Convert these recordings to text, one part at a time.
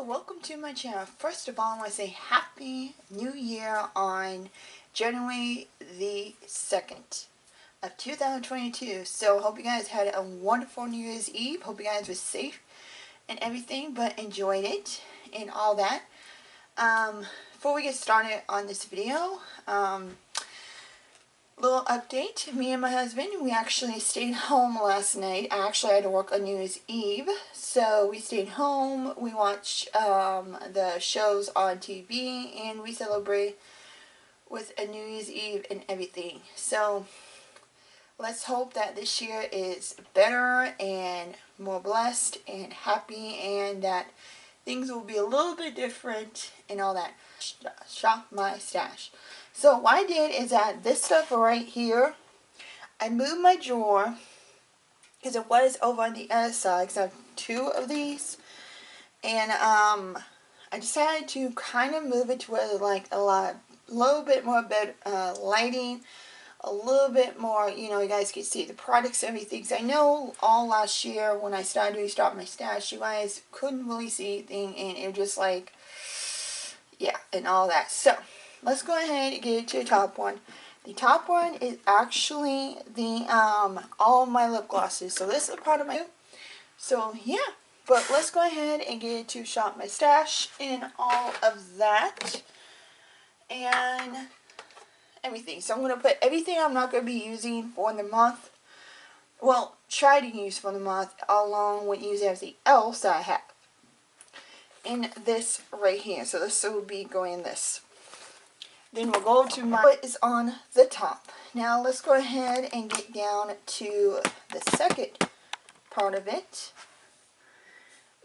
welcome to my channel. First of all, I want to say Happy New Year on January the 2nd of 2022. So, hope you guys had a wonderful New Year's Eve. Hope you guys were safe and everything, but enjoyed it and all that. Before we get started on this video, little update. Me and my husband, we actually stayed home last night. I actually had to work on New Year's Eve, so we stayed home. We watched the shows on TV, and we celebrate with a New Year's Eve and everything. So let's hope that this year is better and more blessed and happy, and that things will be a little bit different and all that. Shop my stash. So what I did is that this stuff right here, I moved my drawer because it was over on the other side, because I have two of these, and I decided to kind of move it to where like a little bit more lighting, a little bit more, you know, you guys can see the products and everything. Because I know all last year when I started doing Start My Stash, you guys couldn't really see anything, and it was just like, yeah, and all that. So let's go ahead and get to the top one. The top one is actually the all my lip glosses. So this is a part of my, so yeah. But let's go ahead and get to Shop My Stash and all of that and everything. So I'm going to put everything I'm not going to be using for the month. Well, try to use for the month, along with using everything else that I have in this right here. So this will be going in this. Then we'll go to what is on the top. Now let's go ahead and get down to the second part of it,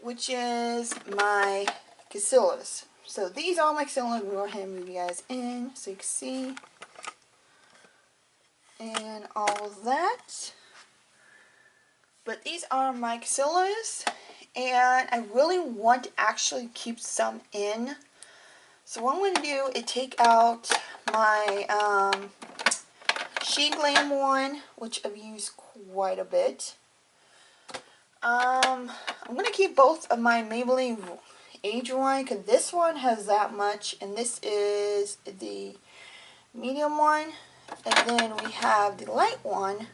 which is my concealers. So these are my concealers. We'll go ahead and move you guys in so you can see. And all of that. But these are my concealers, and I really want to actually keep some in. So what I'm going to do is take out my She Glam one, which I've used quite a bit. I'm going to keep both of my Maybelline Age one, because this one has that much, and this is the medium one. And then we have the light one,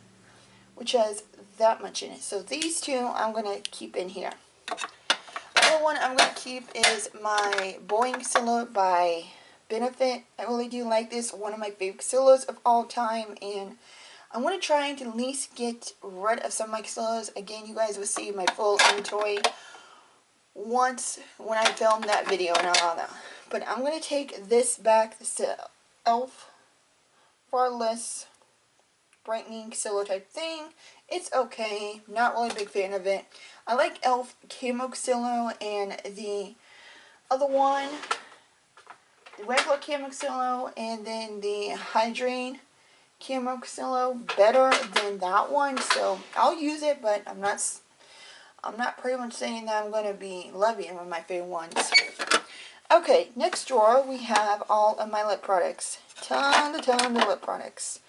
which has that much in it. So these two I'm going to keep in here. The other one I'm going to keep is my Boring Concealer by Benefit. I really do like this. One of my favorite concealers of all time. And I'm going to try to at least get rid of some of my concealers. Again, you guys will see my full inventory once when I film that video and all that. But I'm going to take this back. This is e.l.f. Flawless brightening concealer type thing. It's okay. Not really a big fan of it. I like e.l.f. Camo Concealer, and the other one, the regular Camo Concealer, and then the Hydrating Camo Concealer better than that one. So I'll use it, but I'm not pretty much saying that I'm going to be loving one of my favorite ones. Okay, next drawer we have all of my lip products. Ton of lip products.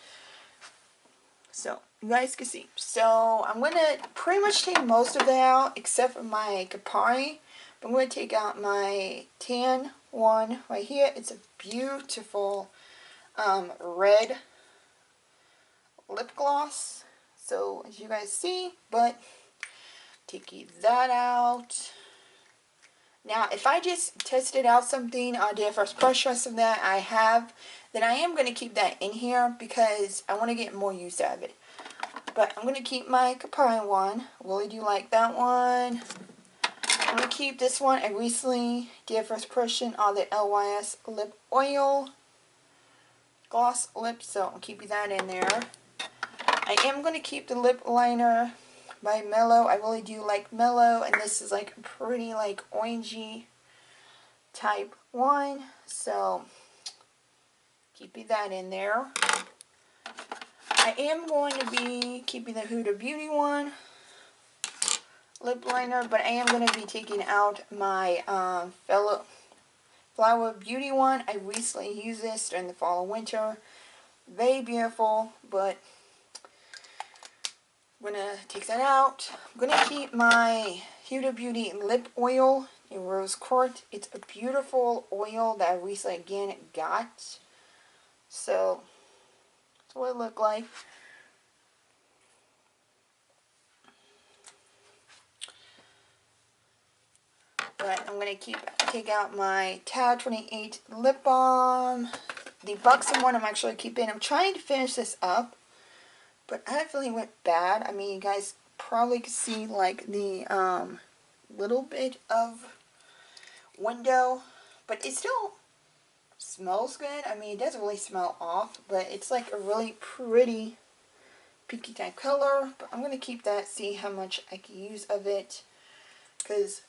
So you guys can see. So I'm going to pretty much take most of it out except for my Capari. I'm going to take out my tan one right here. It's a beautiful red lip gloss. So as you guys see, but taking that out. Now, if I just tested out something, I did first brush rest of that I have, then I am going to keep that in here because I want to get more use out of it. But I'm going to keep my Capri one. Really do like that one. I'm going to keep this one. I recently did first impression on the LYS Lip Oil Gloss Lip, so I'm keeping that in there. I am going to keep the lip liner by Mellow. I really do like Mellow, and this is like a pretty like orangey type one, so keeping that in there. I am going to be keeping the Huda Beauty one lip liner, but I am going to be taking out my Flower Beauty one. I recently used this during the fall and winter. Very beautiful, but I'm going to take that out. I'm going to keep my Huda Beauty Lip Oil in rose quartz. It's a beautiful oil that I recently again got. So that's what it looked like. But I'm going to take out my Tao 28 lip balm. The Buxom one I'm actually keeping. I'm trying to finish this up, but I had a feeling it went bad. I mean, you guys probably could see like the little bit of window, but it still smells good. I mean, it doesn't really smell off, but it's like a really pretty pinky type color. But I'm going to keep that, see how much I can use of it, because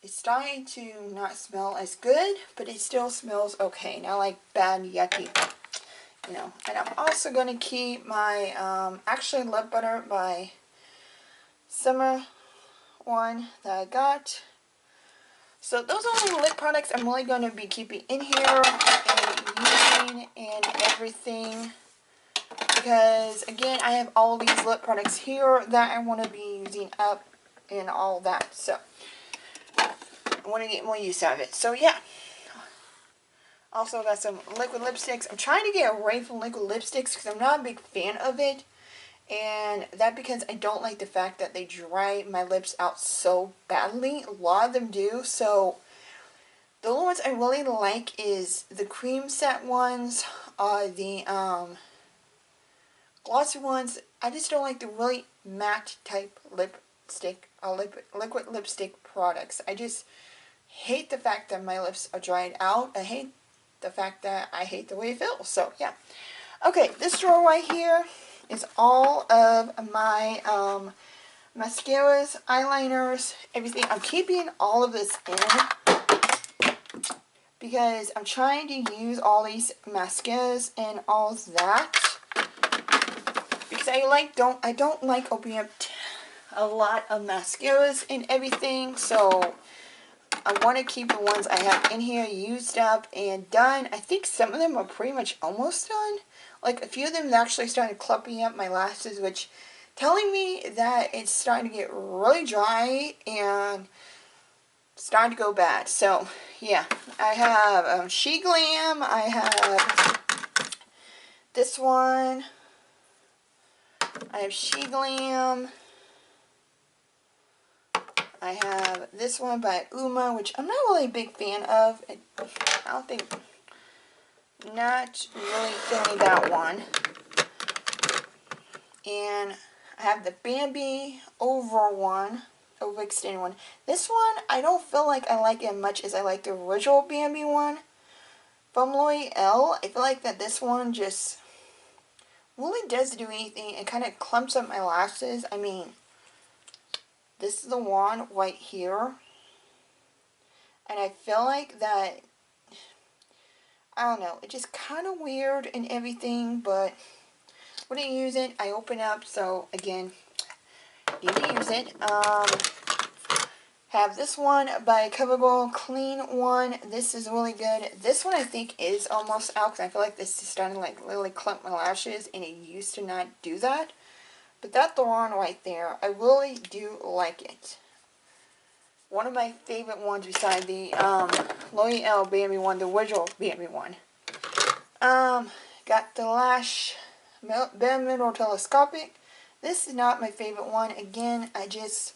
it's starting to not smell as good, but it still smells okay. Not like bad, yucky, you know. And I'm also going to keep my, actually lip butter by Summer one that I got. So those are the lip products I'm really going to be keeping in here and using and everything. Because, again, I have all these lip products here that I want to be using up and all that. So I want to get more use out of it. So, yeah. Also got some liquid lipsticks. I'm trying to get away from liquid lipsticks because I'm not a big fan of it. And that because I don't like the fact that they dry my lips out so badly. A lot of them do. So the only ones I really like is the cream set ones, the glossy ones. I just don't like the really matte type lipstick, liquid lipstick products. I just hate the fact that my lips are dried out. I hate the fact that I hate the way it feels. So yeah. Okay, this drawer right here is all of my mascaras, eyeliners, everything. I'm keeping all of this in because I'm trying to use all these mascaras and all that. Because I don't like opening up a lot of mascaras and everything, so I want to keep the ones I have in here used up and done. I think some of them are pretty much almost done. Like a few of them actually started clumping up my lashes, which telling me that it's starting to get really dry and starting to go bad. So yeah, I have She Glam. I have this one. I have She Glam. I have this one by Uma, which I'm not really a big fan of. I don't think, not really feeling that one. And I have the Bambi overextended one. This one, I don't feel like I like it as much as I like the original Bambi one from L'Oreal. I feel like that this one just really doesn't do anything. It kind of clumps up my lashes. I mean, this is the one right here. And I feel like that, I don't know, it's just kind of weird and everything, but when I use it, I open up, so again, need to use it. Have this one by Covergirl, clean one. This is really good. This one I think is almost out, because I feel like this is starting to like literally clump my lashes, and it used to not do that. But that's the one right there. I really do like it. One of my favorite ones besides the L'Oreal Bambi one, the original Bambi one. Got the Lash Bare Mineral Telescopic. This is not my favorite one. Again, I just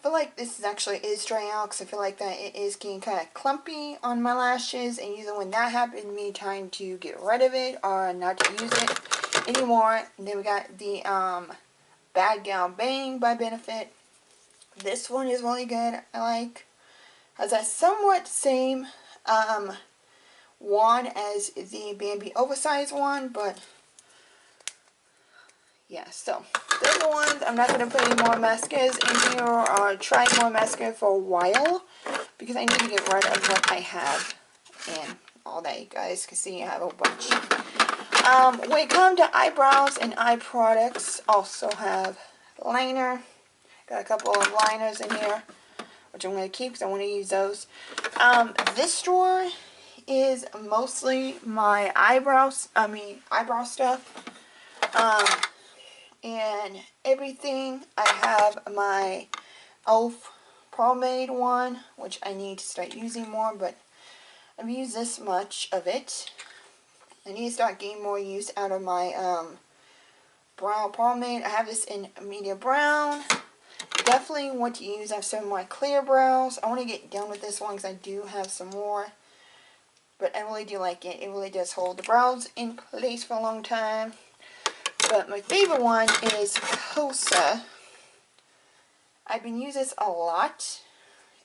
feel like this actually is drying out, because I feel like that it is getting kind of clumpy on my lashes, and either when that happened, me trying to get rid of it or not to use it anymore. And then we got the Bad Gal Bang by Benefit. This one is really good. I like. Has a somewhat same wand as the Bambi oversized one, but yeah, so those are the ones. I'm not going to put any more mascaras in here or try more mascara for a while, because I need to get rid of what I have and all that. You guys can see I have a bunch. When it comes to eyebrows and eye products, also have liner. Got a couple of liners in here, which I'm going to keep because I want to use those. This drawer is mostly my eyebrow stuff. And everything. I have my e.l.f. Pomade one, which I need to start using more, but I've used this much of it. I need to start getting more use out of my brow pomade. I have this in medium brown. Definitely want to use, I have some of my clear brows. I want to get done with this one because I do have some more. But I really do like it. It really does hold the brows in place for a long time. But my favorite one is Cosa. I've been using this a lot.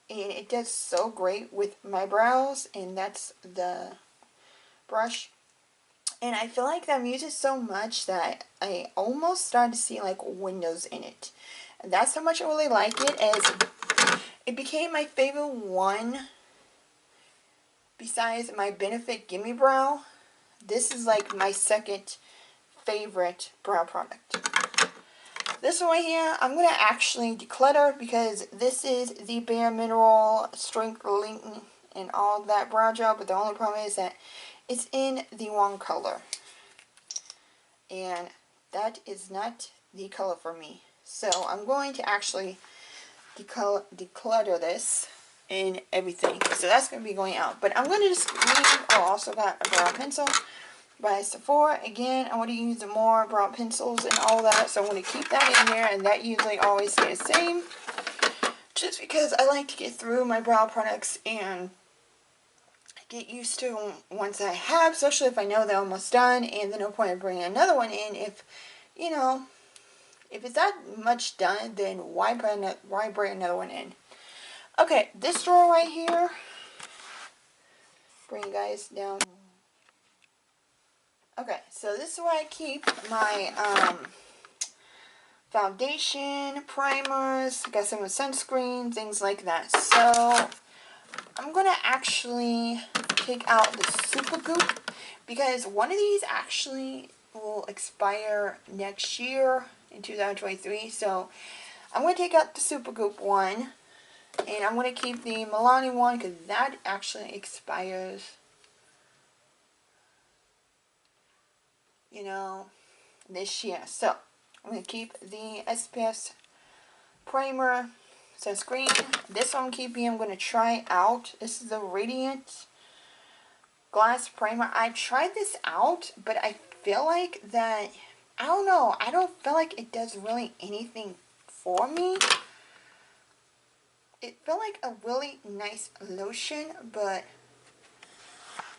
And it does so great with my brows. And that's the brush. And I feel like I've used it so much that I almost started to see like windows in it. And that's how much I really like it, as it became my favorite one besides my Benefit Gimme Brow. This is like my second favorite brow product. This one right here, I'm going to actually declutter because this is the Bare Mineral Strength Lengthening and all that brow gel, but the only problem is that it's in the wrong color. And that is not the color for me. So I'm going to actually declutter this and everything. So that's going to be going out. But I'm going to just leave. Oh, I also got a brow pencil by Sephora. Again, I want to use more brow pencils and all that. So I'm going to keep that in here. And that usually always stays the same. Just because I like to get through my brow products and get used to them once I have. Especially if I know they're almost done. And there's no point in bringing another one in if, you know, if it's that much done, then why bring another one in? Okay, this drawer right here. Bring you guys down. Okay, so this is where I keep my foundation, primers, got some sunscreen, things like that. So I'm gonna actually take out the Super Goop because one of these actually will expire next year in 2023. So I'm going to take out the Super Goop one, and I'm going to keep the Milani one because that actually expires, you know, this year. So I'm going to keep the SPS primer, sunscreen. This one I'm keeping. I'm going to try out. This is the Radiant Glass Primer. I tried this out, but I feel like that, I don't know, I don't feel like it does really anything for me. It felt like a really nice lotion, but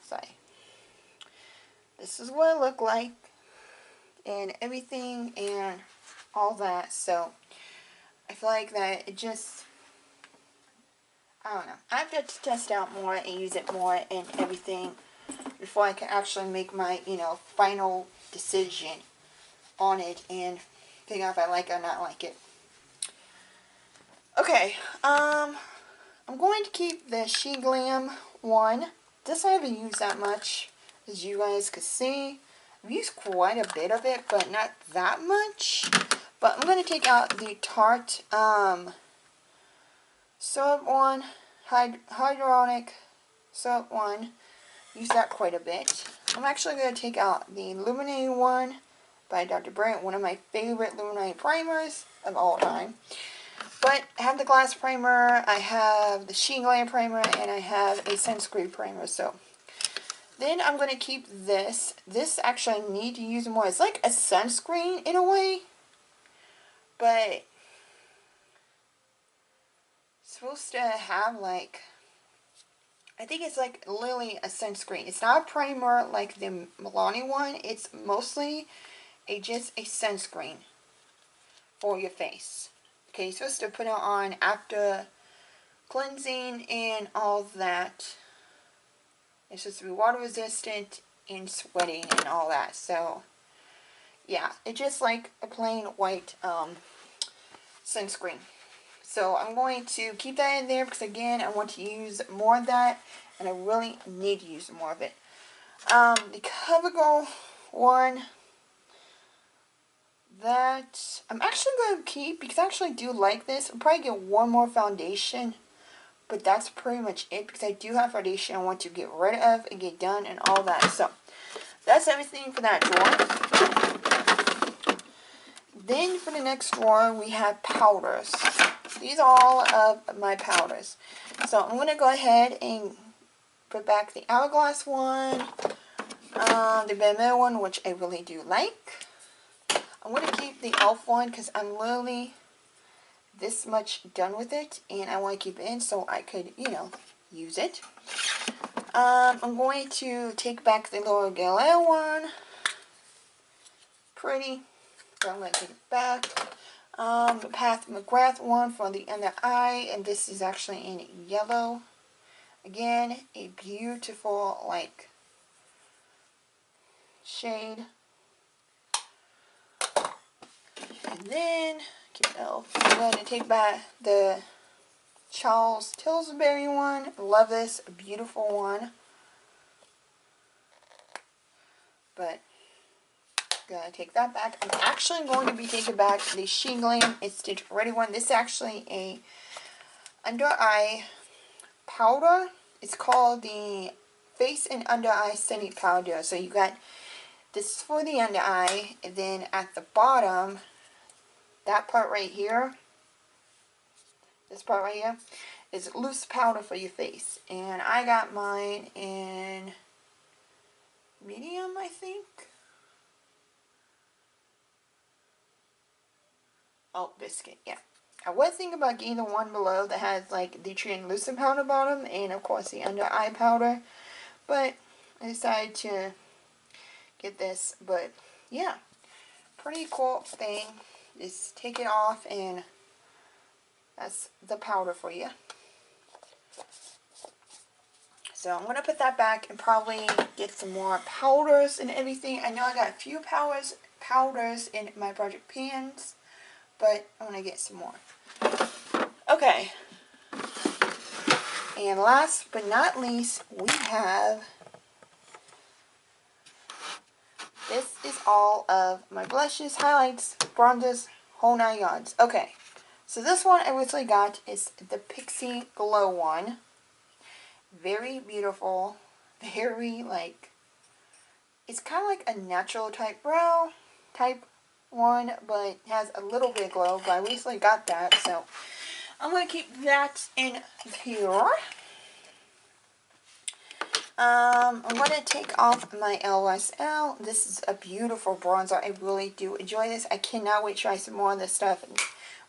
sorry. This is what it looked like and everything and all that. So I feel like that it just, I don't know. I have to test out more and use it more and everything before I can actually make my, you know, final decision on it and figure out if I like it or not like it. Okay, I'm going to keep the She Glam one. This I haven't used that much, as you guys can see. I've used quite a bit of it, but not that much. But I'm going to take out the Tarte soap one, hyaluronic soap one. Use that quite a bit. I'm actually going to take out the Illuminating one by Dr. Brandt, one of my favorite illuminating primers of all time. But I have the glass primer, I have the She Glam primer, and I have a sunscreen primer. So then I'm going to keep this. This actually I need to use more. It's like a sunscreen in a way, but it's supposed to have like, I think it's like literally a sunscreen. It's not a primer like the Milani one. It's mostly just a sunscreen for your face. Okay, you're supposed to put it on after cleansing and all that. It's supposed to be water resistant and sweating and all that. So, yeah, it's just like a plain white sunscreen. So I'm going to keep that in there because, again, I want to use more of that. And I really need to use more of it. The Covergirl one, that I'm actually going to keep because I actually do like this. I'll probably get one more foundation, but that's pretty much it because I do have foundation I want to get rid of and get done and all that. So that's everything for that drawer. Then for the next drawer we have powders. these are all of my powders. So I'm going to go ahead and put back the Hourglass one, the Pomade one, which I really do like. I'm going to keep the e.l.f. one because I'm literally this much done with it, and I want to keep it in so I could, you know, use it. I'm going to take back the Covergirl one. Pretty. So I'm going to take it back. The Pat McGrath one for the under eye, and this is actually in yellow. Again, a beautiful, like, shade. And then, I'm going to take back the Charles Tilbury one. Love this. A beautiful one. But, gotta take that back. I'm actually going to be taking back the She Glam Instant Ready one. This is actually a under eye powder. It's called the Face and Under Eye Setting Powder. So you got this is for the under eye, and then at the bottom, that part right here, this part right here, is loose powder for your face. And I got mine in medium, I think. Oh, biscuit, yeah. I was thinking about getting the one below that has like the translucent powder bottom and of course the under eye powder. But I decided to get this. But yeah, pretty cool thing. Just take it off and that's the powder for you. So I'm going to put that back and probably get some more powders and everything. I know I got a few powders in my project pans, but I'm going to get some more. Okay. And last but not least, we have, this is all of my blushes, highlights, bronzers, whole 9 yards. Okay. So this one I originally got is the Pixie Glow one. Very beautiful. Very, like, it's kind of like a natural type brow type one, but has a little bit of glow. But I recently got that, so I'm going to keep that in here. I'm going to take off my LSL. This is a beautiful bronzer. I really do enjoy this. I cannot wait to try some more of this stuff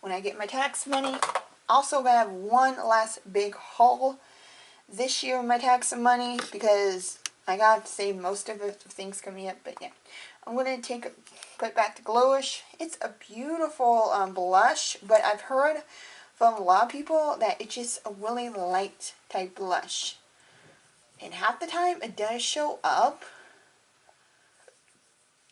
when I get my tax money. Also, going to have one last big haul this year with my tax money because I got to save most of the things coming up. But yeah, I'm going to put back the Glowish. It's a beautiful blush, but I've heard from a lot of people that it's just a really light type blush. And half the time it does show up,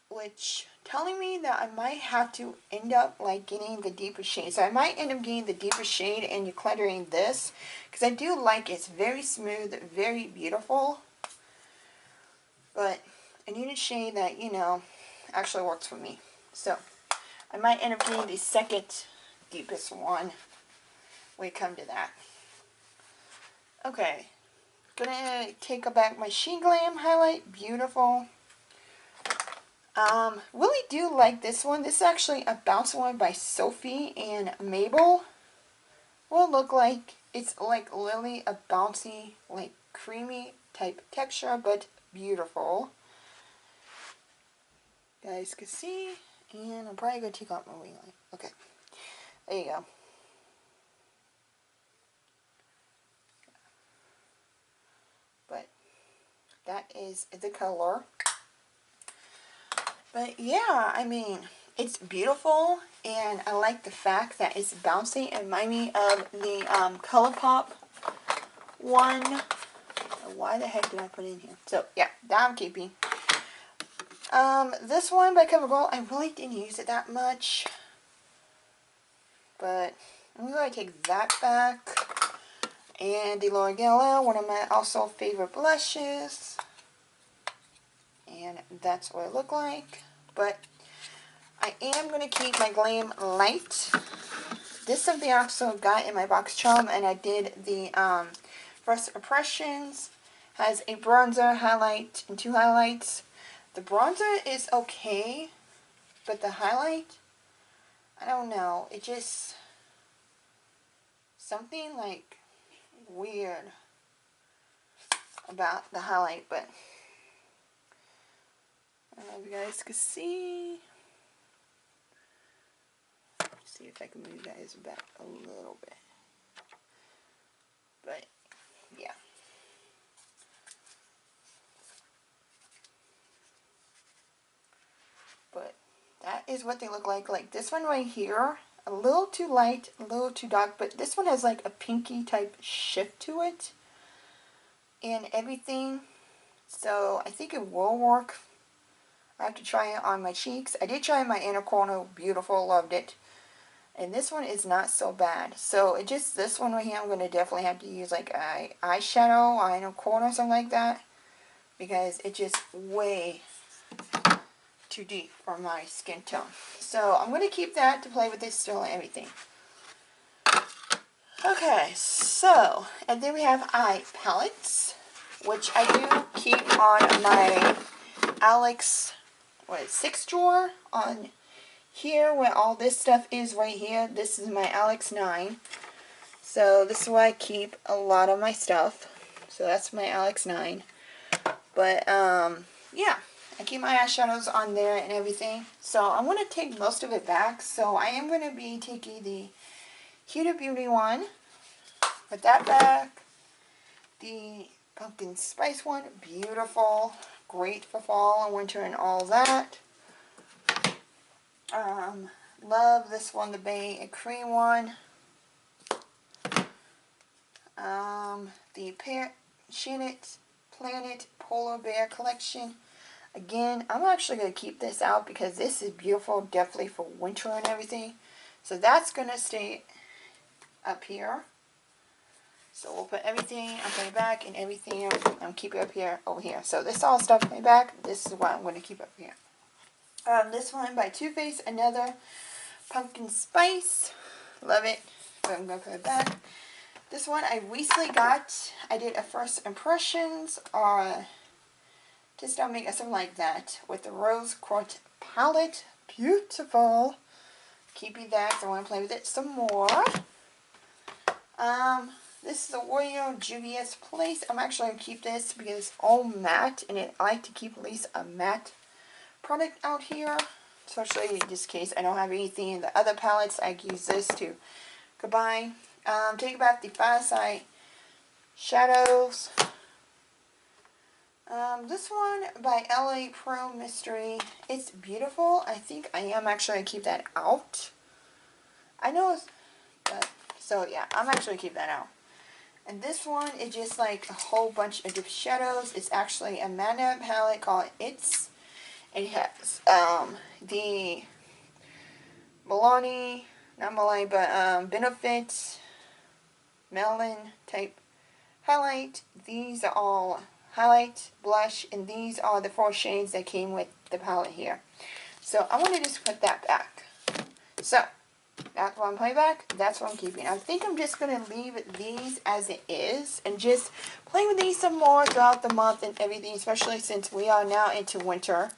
which telling me that I might have to end up like getting the deeper shade. So I might end up getting the deeper shade and decluttering this because I do like it. It's very smooth, very beautiful. But I need a shade that, you know, actually works for me. So I might end up getting the second deepest one when it comes to that. Okay. Gonna take back my She Glam highlight. Beautiful. Really do like this one. This is actually a bounce one by Sophie and Mabel. Will look like it's like literally a bouncy, like creamy type texture, but beautiful. You guys can see, and I'm probably gonna take out my wing light. Okay, there you go. But that is the color. But yeah, I mean, it's beautiful, and I like the fact that it's bouncy. It reminds me of the ColourPop one. Why the heck did I put it in here? So yeah, that I'm keeping. This one by Covergirl, I really didn't use it that much, but I'm going to take that back. And the L'Oreal, one of my also favorite blushes. And that's what it looked like. But I am going to keep my Glam Light. This is something I also got in my box charm, and I did the First Impressions. Has a bronzer, highlight, and 2 highlights. The bronzer is okay, but the highlight, I don't know. It just, something like weird about the highlight, but I don't know if you guys can see. Let's see if I can move you guys back a little bit. But yeah. But that is what they look like. Like this one right here, a little too light, a little too dark, but this one has like a pinky type shift to it and everything. So I think it will work. I have to try it on my cheeks. I did try my inner corner, beautiful, loved it. And this one is not so bad. So it just, this one right here, I'm going to definitely have to use like eyeshadow or inner corner or something like that. Because it's just way too deep for my skin tone. So I'm going to keep that to play with this still and everything. Okay, so, and then we have eye palettes, which I do keep on my Alex, 6 drawer on here where all this stuff is right here. This is my Alex 9. So this is where I keep a lot of my stuff. So that's my Alex 9. But, yeah. I keep my eyeshadows on there and everything. So I'm going to take most of it back. So I am going to be taking the Huda Beauty one. Put that back. The pumpkin spice one. Beautiful. Great for fall and winter and all that. Love this one, the Bay and Cream one. The Passionate Planet Polar Bear collection. Again, I'm actually going to keep this out because this is beautiful, definitely for winter and everything. So that's going to stay up here. So we'll put everything, I'm putting back, and everything I'm keeping up here, over here. So this all stuff putting back. This is what I'm going to keep up here. This one by Too Faced, another pumpkin spice. Love it. So I'm going to put it back. This one I recently got. I did a first impressions or just don't make something like that with the Rose Quartz palette. Beautiful. Keeping that, so I want to play with it some more. This is the Warrior Juvia's Place. I'm actually going to keep this because it's all matte, and I like to keep at least a matte product out here, especially in this case. I don't have anything in the other palettes. I can use this to combine. Take back the Fireside Shadows. This one by LA Pro Mystery. It's beautiful. I think I am actually going to keep that out. I know it's, but, so yeah, I'm actually going to keep that out. And this one is just like a whole bunch of different shadows. It's actually a Mana palette called It's. It has the Milani, not Milani, but Benefit Melon type highlight. These are all highlight, blush, and these are the 4 shades that came with the palette here. So I want to just put that back. So that's what I'm putting back. That's what I'm keeping. I think I'm just going to leave these as it is and just play with these some more throughout the month and everything, especially since we are now into winter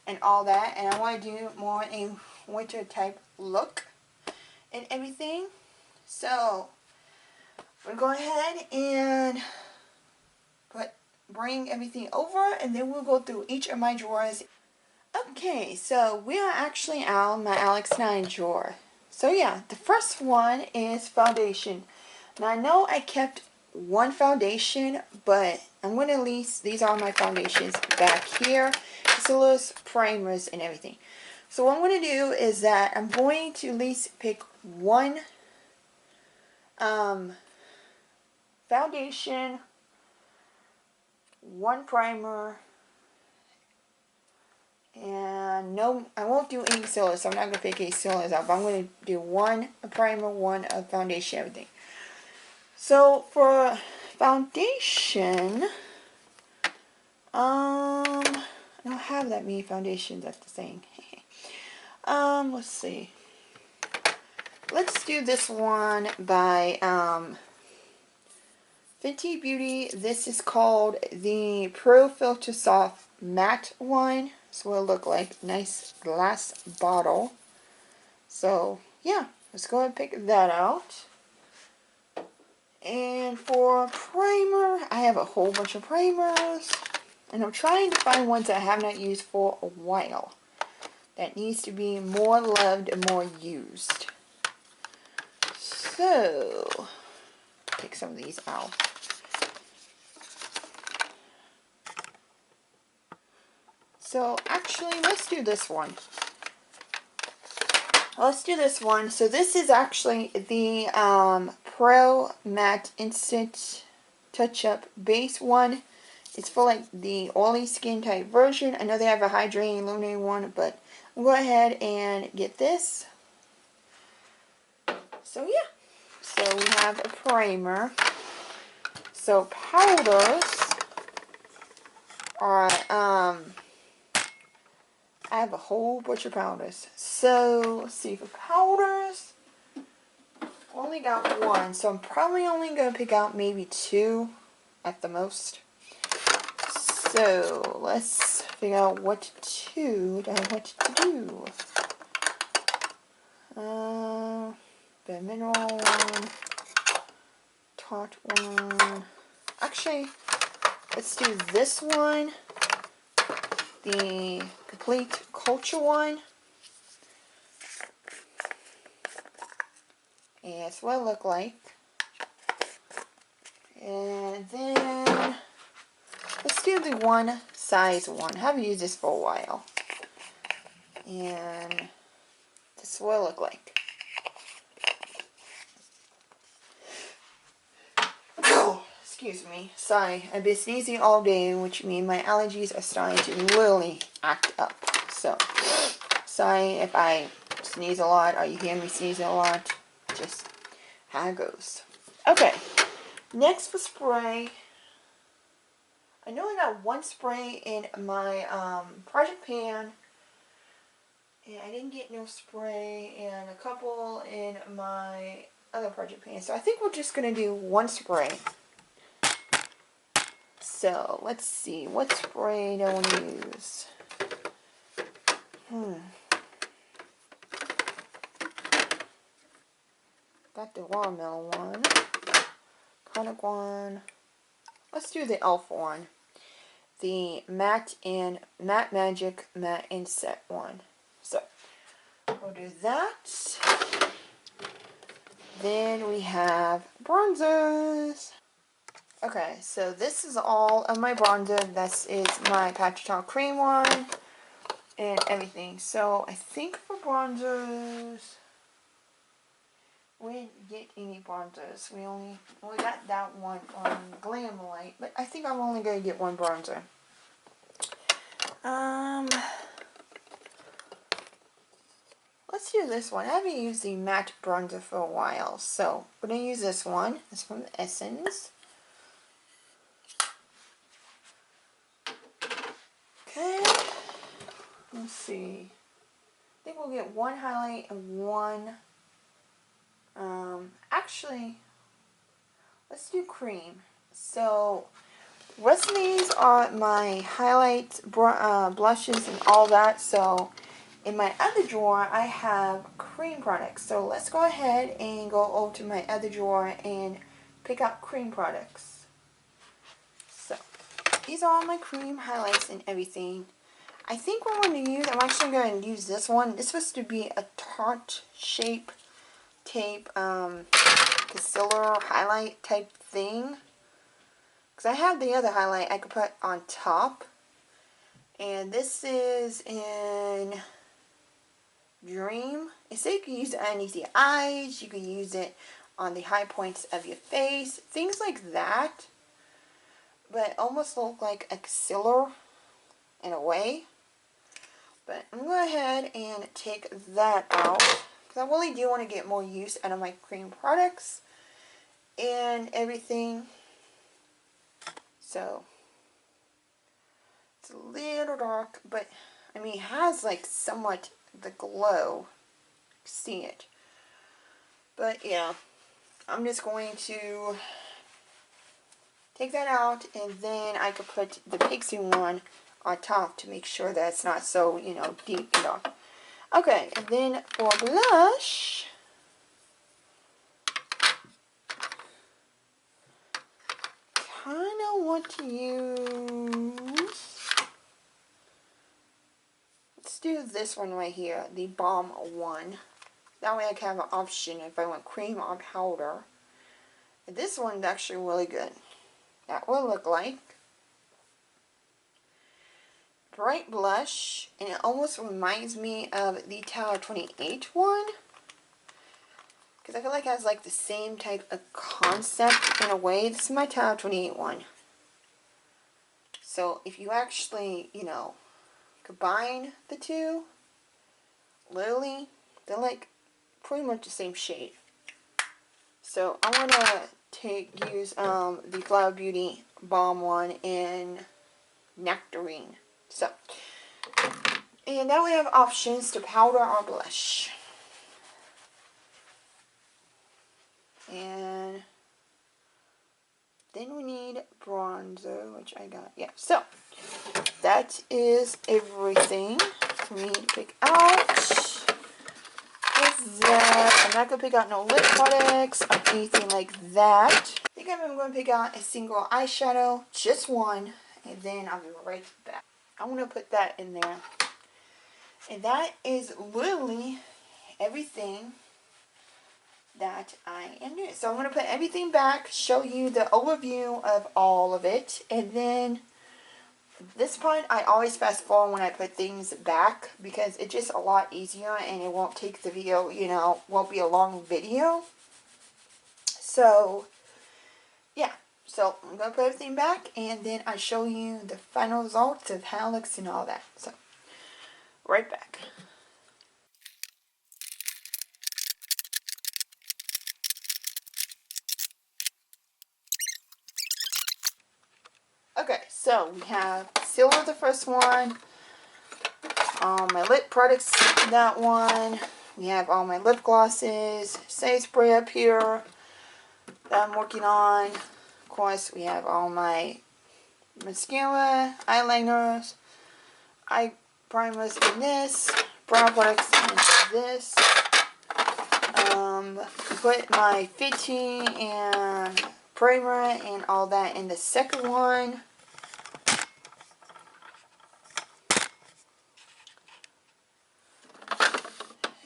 and all that. And I want to do more a winter type look and everything. So we'll go ahead and bring everything over, and then we'll go through each of my drawers. Okay, so we are actually on my Alex 9 drawer. So yeah, the first one is foundation. Now I know I kept one foundation, but I'm going to at least, these are my foundations back here. Concealers, primers, and everything. So what I'm going to do is that I'm going to at least pick one foundation, one primer, and no, I won't do any concealers, so I'm not going to pick any concealers out, but I'm going to do one primer, one foundation, everything. So for foundation, I don't have that many foundations, that's the thing. Let's see. Let's do this one by Fenty Beauty. This is called the Pro Filter Soft Matte one. So it'll look like nice glass bottle. So yeah, let's go ahead and pick that out. then for primer, I have a whole bunch of primers. And I'm trying to find ones I have not used for a while. That needs to be more loved and more used. So, take some of these out. So, actually, let's do this one. Let's do this one. So, this is actually the Pro Matte Instant Touch-Up Base one. It's for like the oily skin type version. I know they have a hydrating, illuminating one, but I'll go ahead and get this. So, yeah. So, we have a primer. So, powders are, I have a whole bunch of powders. So, let's see, for powders, only got one. So, I'm probably only going to pick out maybe two at the most. So, let's figure out what to do. The mineral one, Tarte one. Actually, let's do this one, the Complete Culture one. And that's what it looked like. And then let's do the one size one. I haven't used this for a while. And this is what it looked like. Oh, excuse me. Sorry, I've been sneezing all day, which means my allergies are starting to really act up. So, sorry if I sneeze a lot or you hear me sneezing a lot. Just how it goes. Okay, next for spray. I know I got one spray in my project pan, and I didn't get no spray, and a couple in my other project pan. So I think we're just going to do one spray. So let's see, what spray do I want to use? Got the watermelon one, product one. Let's do the e.l.f. one. The Matte Magic Matte Inset one. So, we'll do that. Then we have bronzers. Okay, so this is all of my bronzer. This is my Patch Talk Cream one and everything. So, I think for bronzers, we didn't get any bronzers. We got that one on Glamlite, but I think I'm only going to get one bronzer. Let's do this one. I haven't used the matte bronzer for a while, so we're going to use this one. It's from Essence. Okay. Let's see. I think we'll get one highlight and one. Actually, let's do cream. So, the rest of these are my highlights, blushes, and all that. So, in my other drawer, I have cream products. So, let's go ahead and go over to my other drawer and pick out cream products. So, these are all my cream highlights and everything. I think what I'm going to use, I'm actually going to use this one. This was to be a Tarte shape tape concealer highlight type thing. Because I have the other highlight I could put on top. And this is in Dream. It said you can use it underneath your eyes. You can use it on the high points of your face. Things like that. But almost look like a concealer in a way. But I'm going to go ahead and take that out. Because I really do want to get more use out of my cream products and everything. So, it's a little dark, but, I mean, it has, like, somewhat the glow. See it. But, yeah, I'm just going to take that out, and then I could put the Pixie one on top to make sure that it's not so, you know, deep and dark. Okay, and then for blush, want to use, let's do this one right here, the Balm one. That way I can have an option if I want cream or powder. And this one's actually really good. That will look like bright blush, and it almost reminds me of the Tower 28 one, because I feel like it has like the same type of concept in a way. This is my Tower 28 one. So if you actually, you know, combine the two, literally, they're like pretty much the same shade. So I'm gonna use the Flower Beauty Balm one in Nectarine. So, and now we have options to powder or blush. And then we need bronzer, which I got. Yeah, so that is everything for me to pick out. With that, I'm not going to pick out no lip products or anything like that. I think I'm going to pick out a single eyeshadow, just one, and then I'll be right back. I want to put that in there. And that is literally everything that I am doing. So I'm going to put everything back, show you the overview of all of it, and then this part I always fast forward when I put things back because it's just a lot easier and it won't take the video, you know, won't be a long video. So yeah, so I'm going to put everything back and then I show you the final results of how it looks and all that. So right back. Okay, so we have Silver, the first one, my lip products, that one, we have all my lip glosses, Say Spray up here that I'm working on, of course we have all my mascara, eyeliners, eye primers in this, brow products in this, put my fitting and primer and all that in the second one.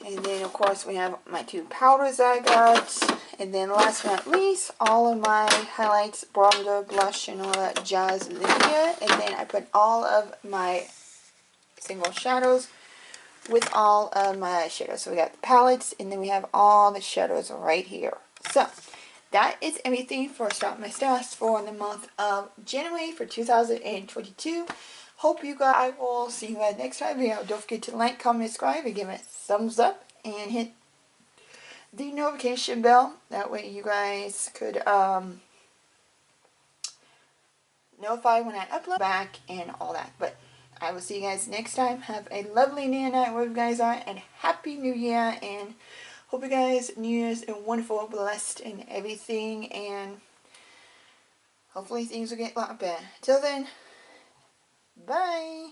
And then, of course, we have my two powders I got. And then, last but not least, all of my highlights, bronzer, blush, and all that jazz in here. And then I put all of my single shadows with all of my shadows. So we got the palettes, and then we have all the shadows right here. So, that is everything for Start My Stash for the month of January for 2022. Hope you guys, I will see you guys next time video. Don't forget to like, comment, subscribe, and give it a thumbs up. And hit the notification bell. That way you guys could notify when I upload back and all that. But I will see you guys next time. Have a lovely day and night wherever you guys are. And Happy New Year. And hope you guys New Year's is wonderful, blessed, and everything. And hopefully things will get a lot better. Till then. Bye.